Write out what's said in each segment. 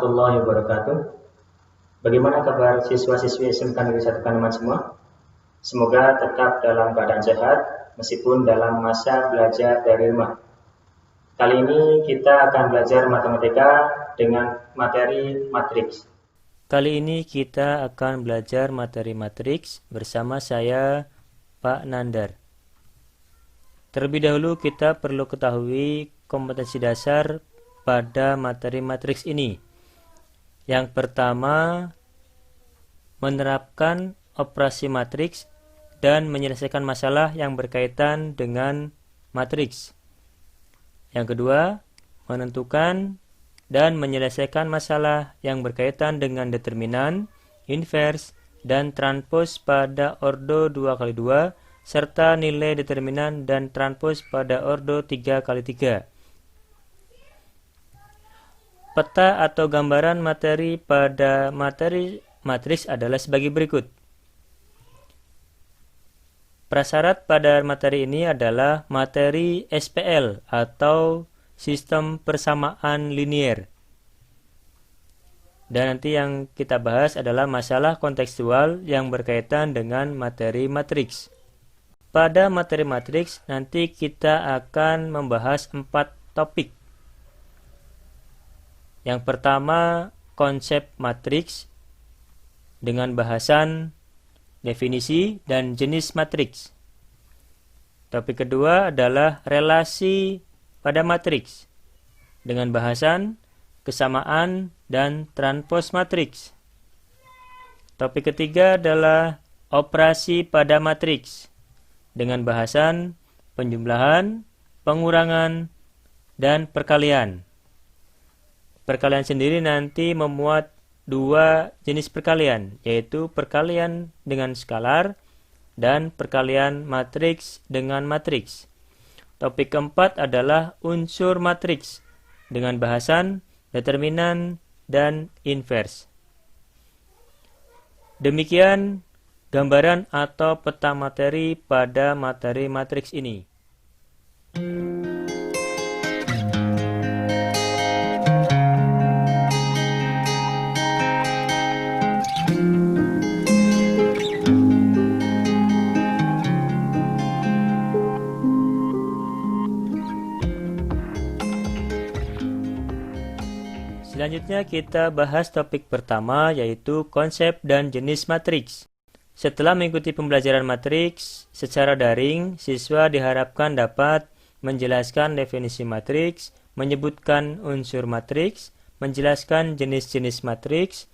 warahmatullahi wabarakatuh. Bagaimana kabar siswa-siswi SMK Negeri 1 Kanoman semua? Semoga tetap dalam keadaan sehat meskipun dalam masa belajar dari rumah. Kali ini kita akan belajar matematika dengan materi matriks. Kali ini kita akan belajar materi matriks bersama saya, Pak Nandar. Terlebih dahulu kita perlu ketahui kompetensi dasar pada materi matriks ini. Yang pertama, menerapkan operasi matriks dan menyelesaikan masalah yang berkaitan dengan matriks. Yang kedua, menentukan dan menyelesaikan masalah yang berkaitan dengan determinan, invers, dan transpos pada ordo 2x2, serta nilai determinan dan transpos pada ordo 3x3. Peta atau gambaran materi pada materi matriks adalah sebagai berikut. Prasyarat pada materi ini adalah materi SPL atau sistem persamaan linier. Dan nanti yang kita bahas adalah masalah kontekstual yang berkaitan dengan materi matriks. Pada materi matriks nanti kita akan membahas 4 topik. Yang pertama, konsep matriks dengan bahasan definisi dan jenis matriks. Topik kedua adalah relasi pada matriks dengan bahasan kesamaan dan transpos matriks. Topik ketiga adalah operasi pada matriks dengan bahasan penjumlahan, pengurangan, dan perkalian. Perkalian sendiri nanti memuat 2 jenis perkalian, yaitu perkalian dengan skalar dan perkalian matriks dengan matriks. Topik keempat adalah unsur matriks dengan bahasan determinan dan invers. Demikian gambaran atau peta materi pada materi matriks ini. Selanjutnya kita bahas topik pertama, yaitu konsep dan jenis matriks. Setelah mengikuti pembelajaran matriks secara daring, siswa diharapkan dapat menjelaskan definisi matriks, menyebutkan unsur matriks, menjelaskan jenis-jenis matriks,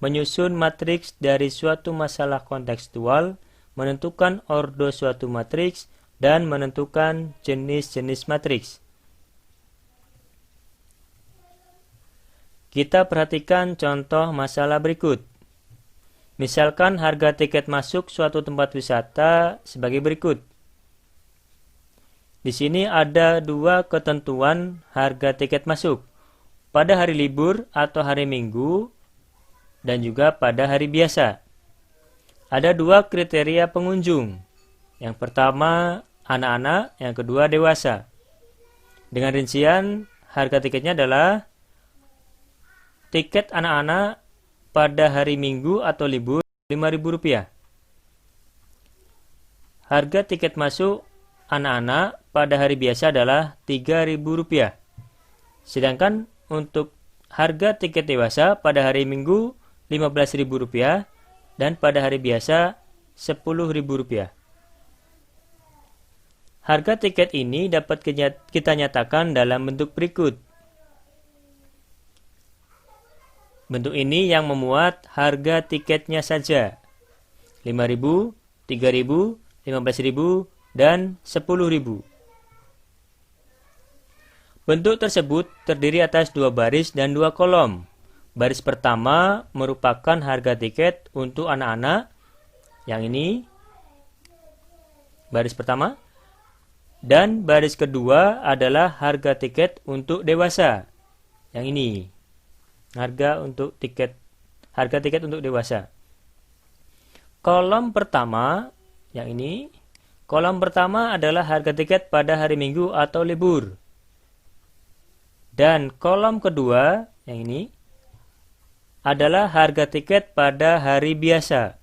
menyusun matriks dari suatu masalah kontekstual, menentukan ordo suatu matriks, dan menentukan jenis-jenis matriks. Kita perhatikan contoh masalah berikut. Misalkan harga tiket masuk suatu tempat wisata sebagai berikut. Di sini ada 2 ketentuan harga tiket masuk. Pada hari libur atau hari Minggu dan juga pada hari biasa. Ada 2 kriteria pengunjung. Yang pertama anak-anak, yang kedua dewasa. Dengan rincian harga tiketnya adalah tiket anak-anak pada hari Minggu atau libur Rp5.000. Harga tiket masuk anak-anak pada hari biasa adalah Rp3.000. Sedangkan untuk harga tiket dewasa pada hari Minggu Rp15.000 dan pada hari biasa Rp10.000. Harga tiket ini dapat kita nyatakan dalam bentuk berikut. Bentuk ini yang memuat harga tiketnya saja. Rp5.000, Rp3.000, Rp15.000, dan Rp10.000. Bentuk tersebut terdiri atas 2 baris dan 2 kolom. Baris pertama merupakan harga tiket untuk anak-anak. Yang ini baris pertama. Dan baris kedua adalah harga tiket untuk dewasa. Yang ini. Harga tiket untuk dewasa. Kolom pertama, yang ini, kolom pertama adalah harga tiket pada hari Minggu atau libur. Dan kolom kedua, yang ini, adalah harga tiket pada hari biasa.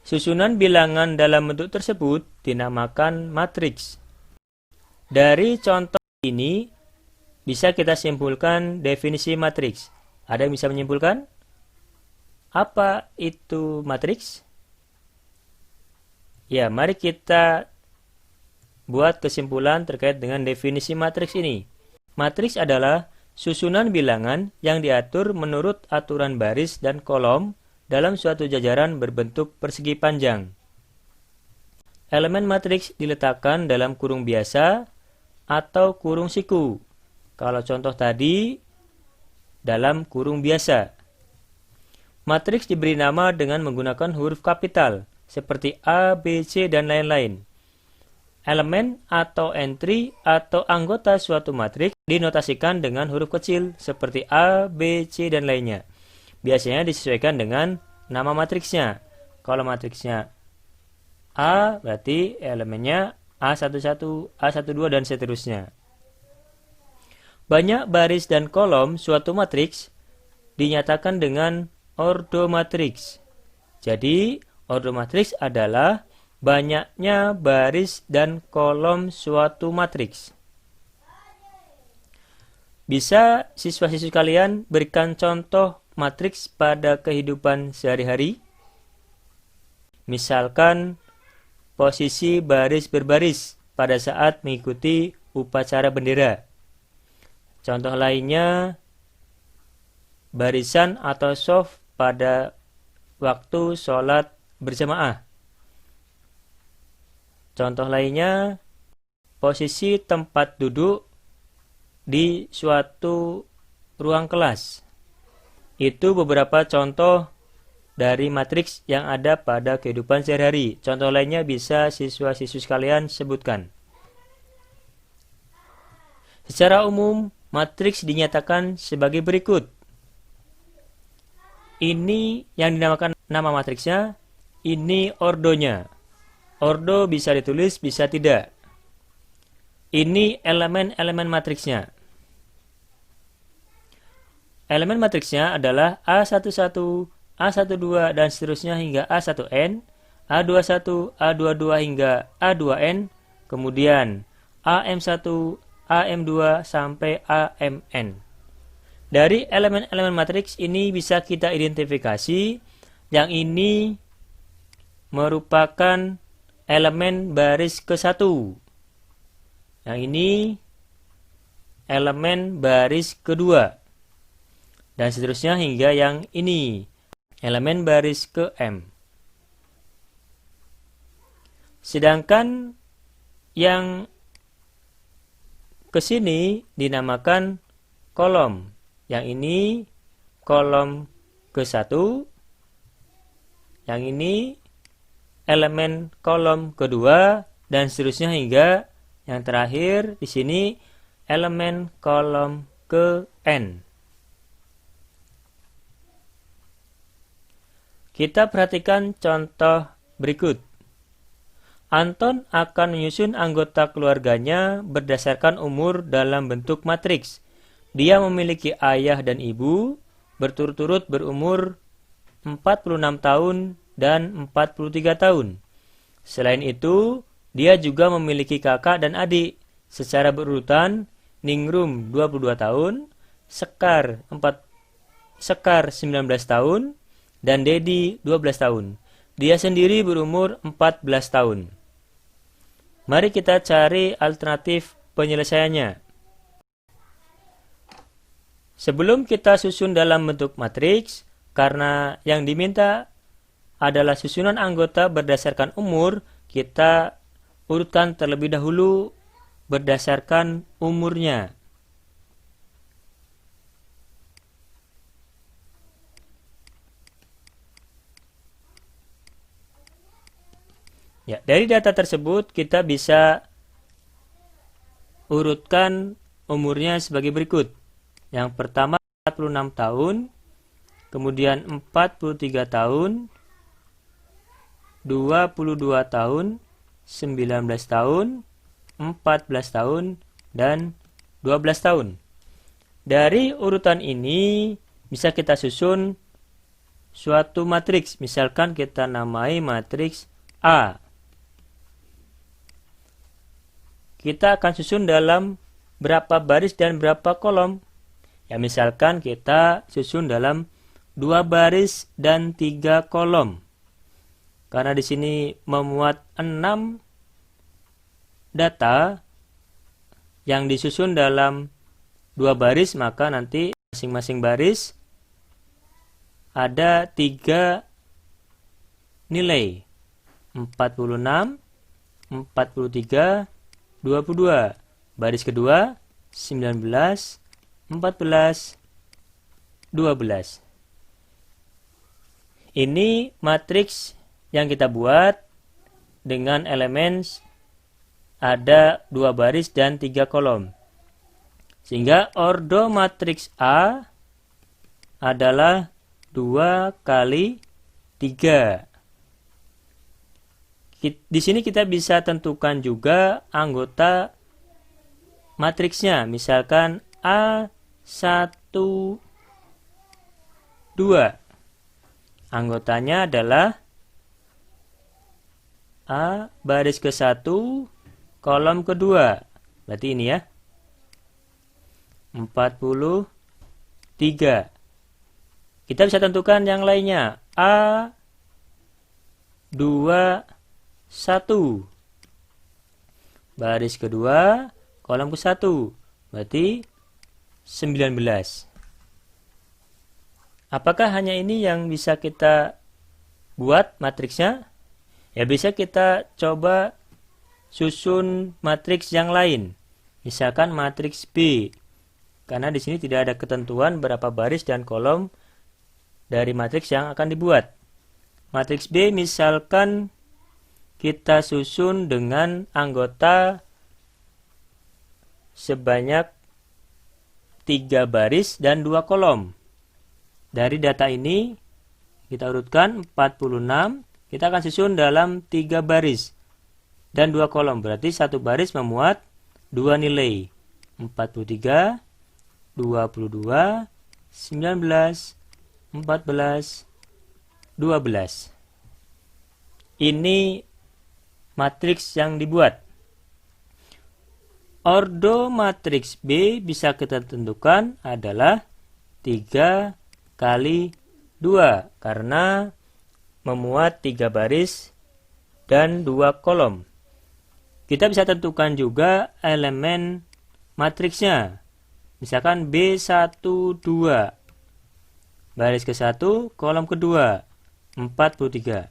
Susunan bilangan dalam bentuk tersebut dinamakan matriks. Dari contoh ini bisa kita simpulkan definisi matriks. Ada yang bisa menyimpulkan? Apa itu matriks? Ya, mari kita buat kesimpulan terkait dengan definisi matriks ini. Matriks adalah susunan bilangan yang diatur menurut aturan baris dan kolom dalam suatu jajaran berbentuk persegi panjang. Elemen matriks diletakkan dalam kurung biasa atau kurung siku. Kalau contoh tadi, dalam kurung biasa. Matriks diberi nama dengan menggunakan huruf kapital, seperti A, B, C, dan lain-lain. Elemen atau entry atau anggota suatu matriks dinotasikan dengan huruf kecil, seperti A, B, C, dan lainnya. Biasanya disesuaikan dengan nama matriksnya. Kalau matriksnya A, berarti elemennya A11, A12, dan seterusnya. Banyak baris dan kolom suatu matriks dinyatakan dengan ordo matriks. Jadi, ordo matriks adalah banyaknya baris dan kolom suatu matriks. Bisa siswa-siswi kalian berikan contoh matriks pada kehidupan sehari-hari? Misalkan posisi baris berbaris pada saat mengikuti upacara bendera. Contoh lainnya, barisan atau shaf pada waktu sholat berjamaah. Contoh lainnya, posisi tempat duduk di suatu ruang kelas. Itu beberapa contoh dari matriks yang ada pada kehidupan sehari-hari. Contoh lainnya bisa siswa-siswi sekalian sebutkan. Secara umum, matriks dinyatakan sebagai berikut. Ini yang dinamakan nama matriksnya, ini ordonya. Ordo bisa ditulis, bisa tidak. Ini elemen-elemen matriksnya. Elemen matriksnya adalah A11, A12, dan seterusnya hingga A1N, A21, A22 hingga A2N, kemudian AM1, AM2 sampai AMN. Dari elemen-elemen matriks ini bisa kita identifikasi yang ini merupakan elemen baris ke-1. Yang ini elemen baris kedua. Dan seterusnya hingga yang ini, elemen baris ke-M. Sedangkan yang kesini dinamakan kolom. Yang ini kolom ke-1. Yang ini elemen kolom kedua, dan seterusnya hingga yang terakhir di sini elemen kolom ke-N. Kita perhatikan contoh berikut. Anton akan menyusun anggota keluarganya berdasarkan umur dalam bentuk matriks. Dia memiliki ayah dan ibu, berturut-turut berumur 46 tahun dan 43 tahun. Selain itu, dia juga memiliki kakak dan adik secara berurutan. Ningrum 22 tahun, Sekar 19 tahun, dan Dedi 12 tahun. Dia sendiri berumur 14 tahun. Mari kita cari alternatif penyelesaiannya. Sebelum kita susun dalam bentuk matriks, karena yang diminta adalah susunan anggota berdasarkan umur, kita urutkan terlebih dahulu berdasarkan umurnya. Ya, dari data tersebut kita bisa urutkan umurnya sebagai berikut. Yang pertama 46 tahun, kemudian 43 tahun, 22 tahun, 19 tahun, 14 tahun, dan 12 tahun. Dari urutan ini bisa kita susun suatu matriks. Misalkan kita namai matriks A. Kita akan susun dalam berapa baris dan berapa kolom? Ya, misalkan kita susun dalam 2 baris dan 3 kolom. Karena di sini memuat 6 data yang disusun dalam 2 baris, maka nanti masing-masing baris ada 3 nilai. 46, 43, 22. Baris kedua 19, 14, 12. Ini matriks yang kita buat dengan elemen ada 2 baris dan 3 kolom. Sehingga ordo matriks A adalah 2 kali 3. Di sini kita bisa tentukan juga anggota matriksnya. Misalkan A1, 2. Anggotanya adalah A baris ke-1, kolom kedua. Berarti ini ya. 43. Kita bisa tentukan yang lainnya. A2, 1. Baris kedua, kolom ke-1. Berarti 19. Apakah hanya ini yang bisa kita buat matriksnya? Ya, bisa kita coba susun matriks yang lain. Misalkan matriks B. Karena di sini tidak ada ketentuan berapa baris dan kolom dari matriks yang akan dibuat. Matriks B misalkan kita susun dengan anggota sebanyak 3 baris dan 2 kolom. Dari data ini kita urutkan 46, kita akan susun dalam 3 baris dan 2 kolom. Berarti satu baris memuat 2 nilai. 43, 22, 19, 14, 12. Ini matriks yang dibuat. Ordo matriks B bisa kita tentukan adalah 3 kali 2 karena memuat 3 baris dan 2 kolom. Kita bisa tentukan juga elemen matriksnya. Misalkan B1, 2. Baris ke-1, kolom kedua 43.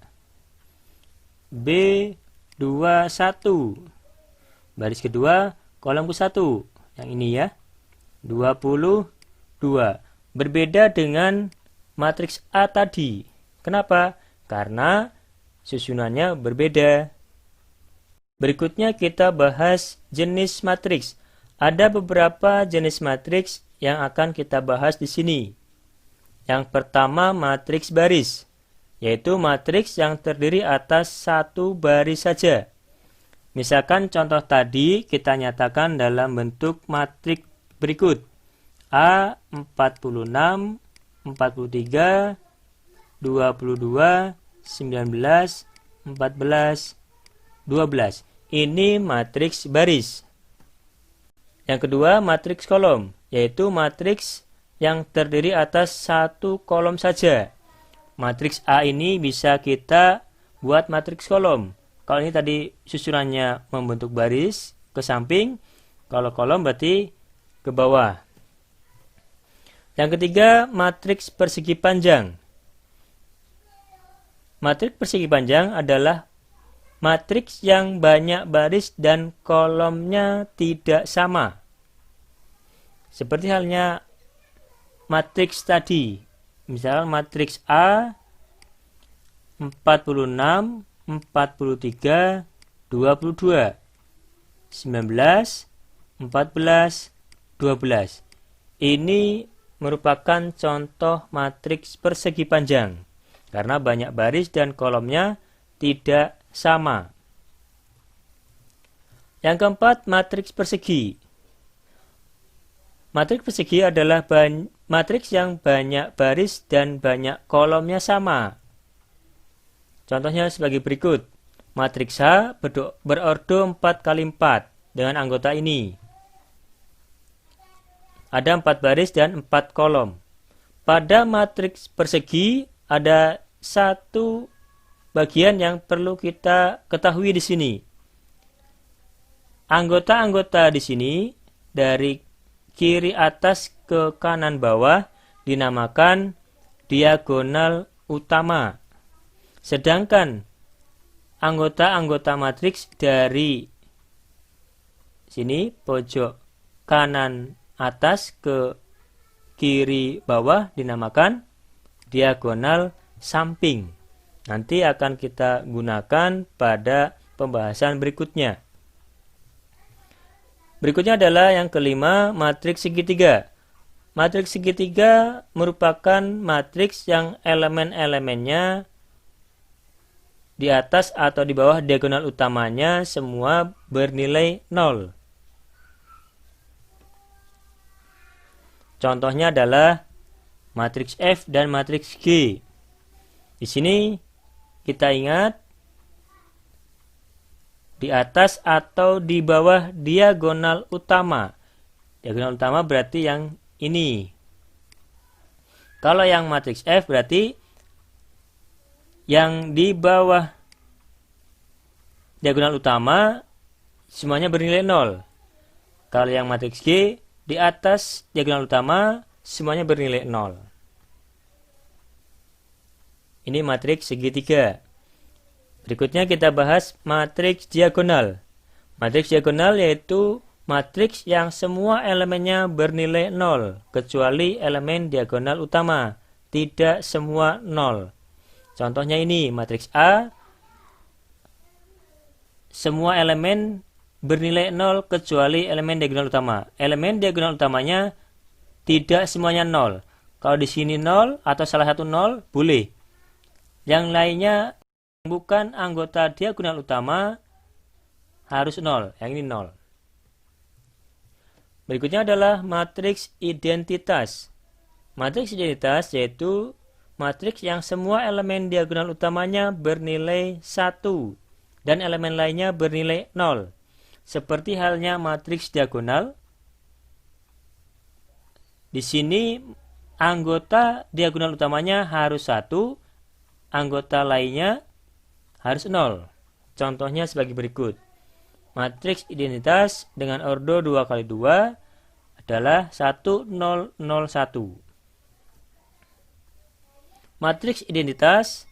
B21. Baris kedua, kolom ke-1. Yang ini ya. 22. Berbeda dengan matriks A tadi. Kenapa? Karena susunannya berbeda. Berikutnya kita bahas jenis matriks. Ada beberapa jenis matriks yang akan kita bahas di sini. Yang pertama matriks baris, yaitu matriks yang terdiri atas 1 baris saja. Misalkan contoh tadi kita nyatakan dalam bentuk matriks berikut. A46, 43, 22, 19, 14, 12. Ini matriks baris. Yang kedua matriks kolom, yaitu matriks yang terdiri atas 1 kolom saja. Matriks A ini bisa kita buat matriks kolom. Kalau ini tadi susunannya membentuk baris ke samping, kalau kolom berarti ke bawah. Yang ketiga, matriks persegi panjang. Matriks persegi panjang adalah matriks yang banyak baris dan kolomnya tidak sama. Seperti halnya matriks tadi. Misalnya matriks A 46, 43, 22, 19, 14, 12. Ini merupakan contoh matriks persegi panjang karena banyak baris dan kolomnya tidak sama. Yang keempat, matriks persegi. Matriks persegi adalah matriks yang banyak baris dan banyak kolomnya sama. Contohnya sebagai berikut. Matriks H berordo 4 kali 4 dengan anggota ini. Ada 4 baris dan 4 kolom. Pada matriks persegi ada satu bagian yang perlu kita ketahui di sini. Anggota-anggota di sini dari kiri atas ke kanan bawah dinamakan diagonal utama. Sedangkan anggota-anggota matriks dari sini pojok kanan atas ke kiri bawah dinamakan diagonal samping. Nanti akan kita gunakan pada pembahasan berikutnya. Berikutnya adalah yang kelima, matriks segitiga. Matriks segitiga merupakan matriks yang elemen-elemennya di atas atau di bawah diagonal utamanya semua bernilai 0. Contohnya adalah matriks F dan matriks G. Di sini kita ingat di atas atau di bawah diagonal utama. Diagonal utama berarti yang ini. Kalau yang matriks F berarti yang di bawah diagonal utama semuanya bernilai 0. Kalau yang matriks G di atas diagonal utama semuanya bernilai 0. Ini matriks segitiga. Berikutnya kita bahas matriks diagonal. Matriks diagonal yaitu matriks yang semua elemennya bernilai 0, kecuali elemen diagonal utama. Tidak semua 0. Contohnya ini, matriks A, semua elemen bernilai 0, kecuali elemen diagonal utama. Elemen diagonal utamanya tidak semuanya 0. Kalau di sini 0 atau salah satu 0, boleh. Yang lainnya bukan anggota diagonal utama harus 0. Yang ini 0. Berikutnya adalah matriks identitas. Matriks identitas yaitu matriks yang semua elemen diagonal utamanya bernilai 1 dan elemen lainnya bernilai 0. Seperti halnya matriks diagonal. Di sini anggota diagonal utamanya harus 1, anggota lainnya harus 0. Contohnya sebagai berikut. Matriks identitas dengan ordo 2 kali 2 adalah 1, 0, 0, 1. Matriks identitas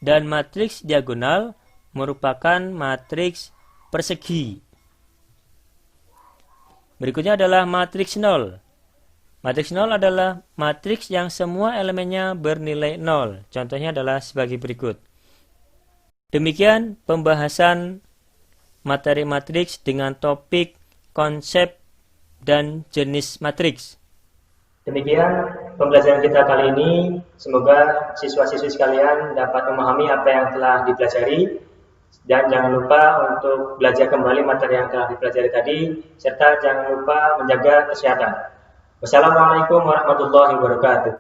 dan matriks diagonal merupakan matriks persegi. Berikutnya adalah matriks 0. Matriks 0 adalah matriks yang semua elemennya bernilai 0. Contohnya adalah sebagai berikut. Demikian pembahasan materi matriks dengan topik konsep dan jenis matriks. Demikian pembelajaran kita kali ini. Semoga siswa-siswi sekalian dapat memahami apa yang telah dipelajari. Dan jangan lupa untuk belajar kembali materi yang telah dipelajari tadi. Serta jangan lupa menjaga kesehatan. Wassalamualaikum warahmatullahi wabarakatuh.